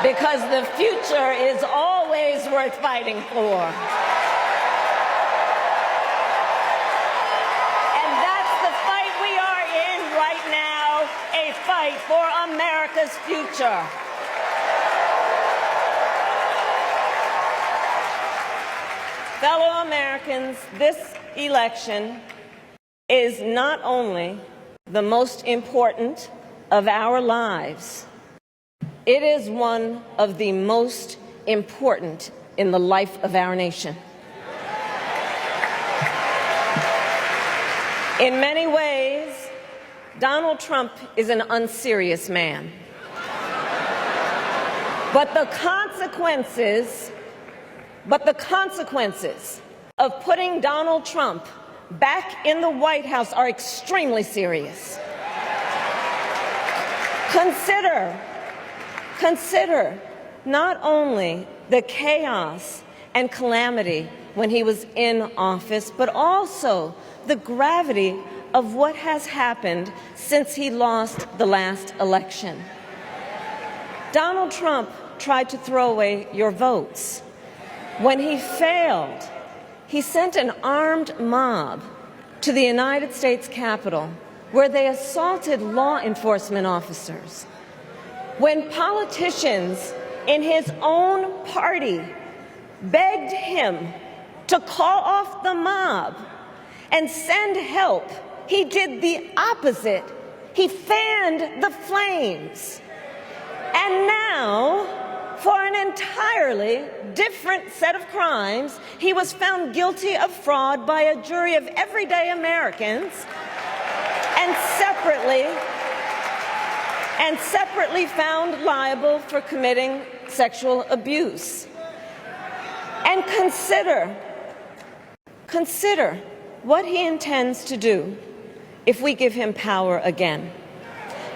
because the future is always worth fighting for. And that's the fight we are in right now, a fight for America's future. Fellow Americans, this election is not only the most important of our lives, it is one of the most important in the life of our nation. In many ways, Donald Trump is an unserious man. But the consequences of putting Donald Trump back in the White House are extremely serious. Consider not only the chaos and calamity when he was in office, but also the gravity of what has happened since he lost the last election. Donald Trump tried to throw away your votes. When he failed, he sent an armed mob to the United States Capitol, where they assaulted law enforcement officers. When politicians in his own party begged him to call off the mob and send help, he did the opposite. He fanned the flames. And now, for an entirely different set of crimes, he was found guilty of fraud by a jury of everyday Americans and separately found liable for committing sexual abuse. And consider what he intends to do if we give him power again.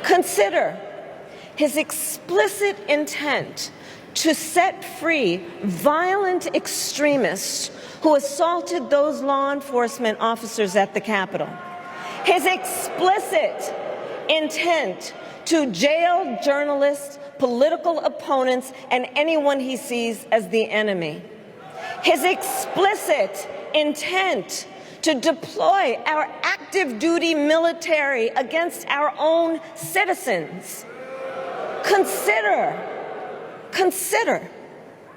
Consider his explicit intent to set free violent extremists who assaulted those law enforcement officers at the Capitol. His explicit intent to jail journalists, political opponents, and anyone he sees as the enemy. His explicit intent to deploy our active duty military against our own citizens. Consider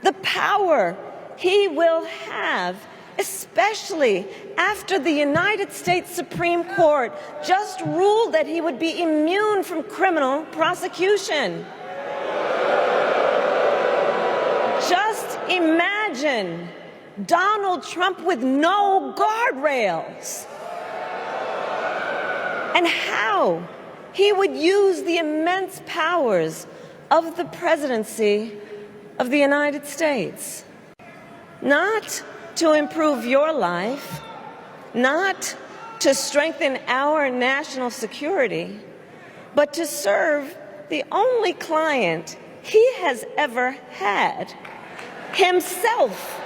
the power he will have, especially after the United States Supreme Court just ruled that he would be immune from criminal prosecution. Just imagine Donald Trump with no guardrails, and how he would use the immense powers of the presidency of the United States, not to improve your life, not to strengthen our national security, but to serve the only client he has ever had, himself.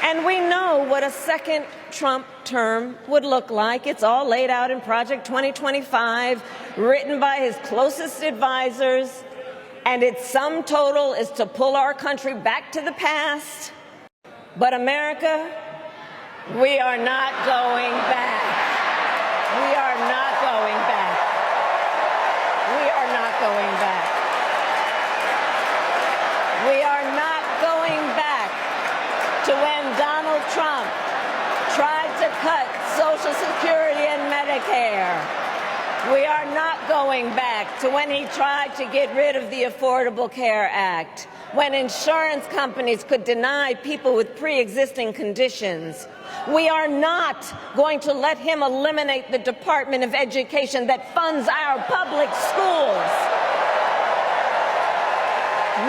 And we know what a second Trump term would look like. It's all laid out in Project 2025, written by his closest advisors, and its sum total is to pull our country back to the past. But America, we are not going back. We are not going back. We are not going back. We are not going back to when Donald Trump tried to cut Social Security and Medicare. We are not going back to when he tried to get rid of the Affordable Care Act, when insurance companies could deny people with pre-existing conditions. We are not going to let him eliminate the Department of Education that funds our public schools.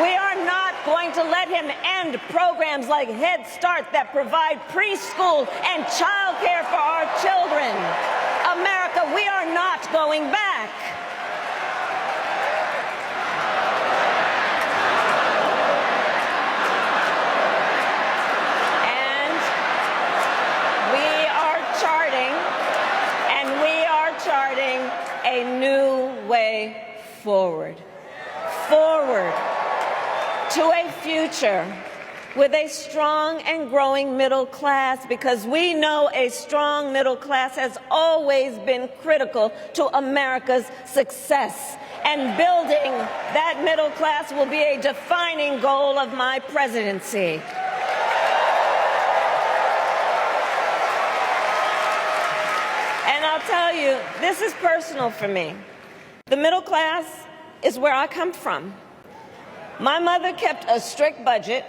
We are not going to let him end programs like Head Start that provide preschool and child care for our children. America, we are not going back. And we are charting and forward. Forward to a future with a strong and growing middle class, because we know a strong middle class has always been critical to America's success. And building that middle class will be a defining goal of my presidency. And I'll tell you, this is personal for me. The middle class is where I come from. My mother kept a strict budget.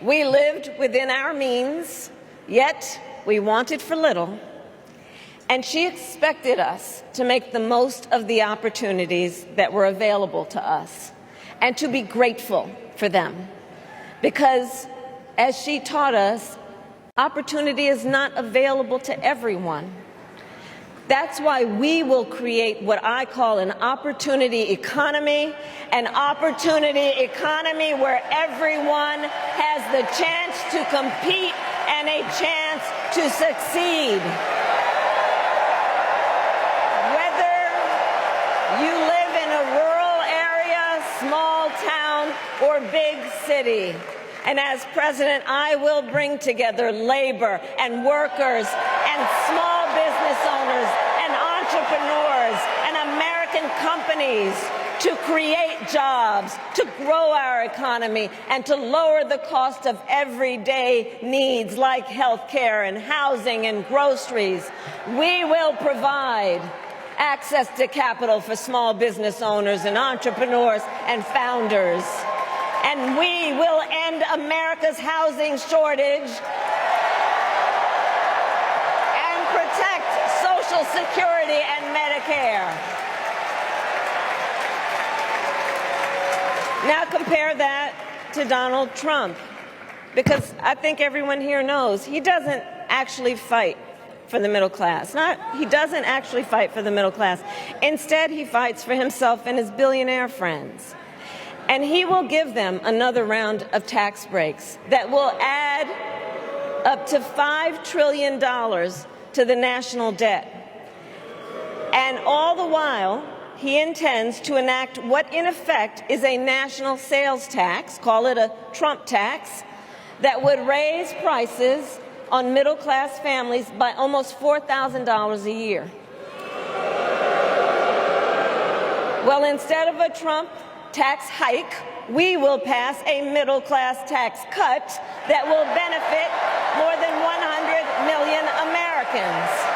We lived within our means, yet we wanted for little. And she expected us to make the most of the opportunities that were available to us and to be grateful for them. Because, as she taught us, opportunity is not available to everyone. That's why we will create what I call an opportunity economy where everyone has the chance to compete and a chance to succeed. Whether you live in a rural area, small town, or big city. And as president, I will bring together labor and workers and small business owners and entrepreneurs and American companies to create jobs, to grow our economy, and to lower the cost of everyday needs like health care and housing and groceries. We will provide access to capital for small business owners and entrepreneurs and founders. And we will end America's housing shortage and protect Social Security and Medicare. Now compare that to Donald Trump, because I think everyone here knows he doesn't actually fight for the middle class. He doesn't actually fight for the middle class. Instead, he fights for himself and his billionaire friends. And he will give them another round of tax breaks that will add up to $5 trillion to the national debt. And all the while, he intends to enact what in effect is a national sales tax, call it a Trump tax, that would raise prices on middle-class families by almost $4,000 a year. Well, instead of a Trump tax hike, we will pass a middle-class tax cut that will benefit more than 100 million Americans.